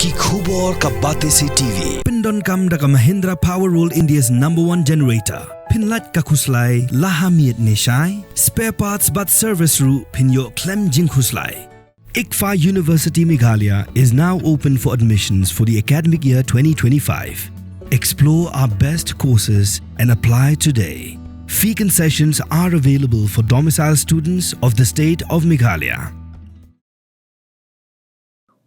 Ki khubor ka bate se TV. Pindon kam da ka Mahindra Powerroll India's #1 generator. Pinlat ka khuslai lahamiet neshai. Spare parts but service ru pinyo klem jing khuslai. ICFA University Meghalaya is now open for admissions for the academic year 2025. Explore our best courses and apply today. Fee concessions are available for domicile students of the state of Meghalaya.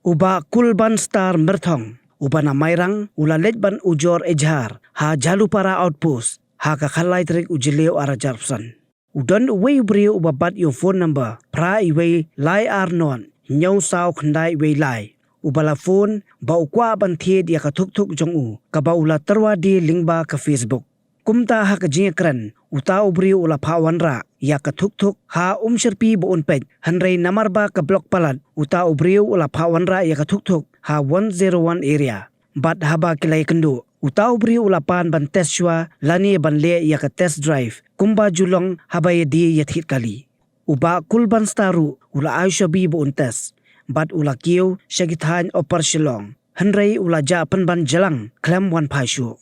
Uba kulban star merthong, uba na mayrang ula letban ujor ejhar, ha jalupara outpost, ha kakhalai trik ujileo arajarpsan. Udon uwe ubrio uba bat your phone number, pra iwe lai arnon, nyaw sao khandai iwe lai. Ubala phone, ba ukwa ban Thied ya ka Thuk jong u, ka ba ula terwa di lingba ka Facebook. Kumta ha ka jingkran, uta ubrio ula pawanra, ya ka Thuk ha sherpi boon pej, hanrei namarba ka blok palat, uta ubrio ula pawanra ya ka Thuk ha 101 area. Bat haba kilai kendo, uta ubrio ula pan ban test shwa, lani ban le ya ka test drive, kumba julong haba ya di ya Thied kali. Uba kulban staru, ula ayshabi boon test, bat ula kiyo, syagithan opar shilong, hanrei ula ja ban jalang, klem wan paisyo.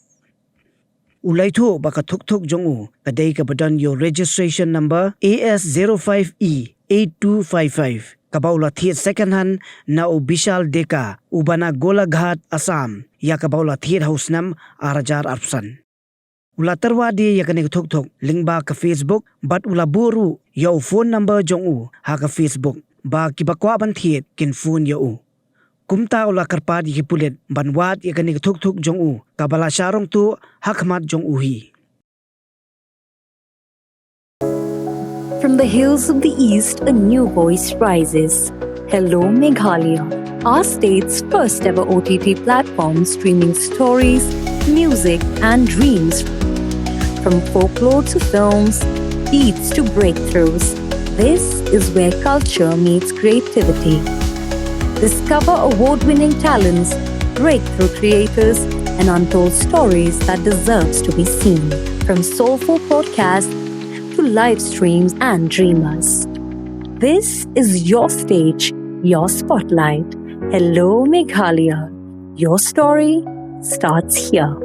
Ulai tu baka Thuk jong u, kadai ka badan your registration number AS05E8255. Kabaula Thied second hand na u Bishal Deka, ubana Golaghat Assam, ya kabaula Thied house nam arajar arpsan. Ula terwa di ya kanik Thuk, lingba ka Facebook, bat ula buru, ya u phone number jong u, ha ka Facebook, ba kibakwa ban Thied kin phone ya u. Kumta ula karpad yi pulit banwat yi kanik Thuk jong u kabala sharong tu Hakhmat jong uhi. From the hills of the east, a new voice rises. Hello Meghalaya, our state's first ever OTT platform streaming stories, music and dreams. From folklore to films, beats to breakthroughs, this is where culture meets creativity. Discover award-winning talents, breakthrough creators, and untold stories that deserves to be seen. From soulful podcasts to live streams and dreamers. This is your stage, your spotlight. Hello Meghalaya. Your story starts here.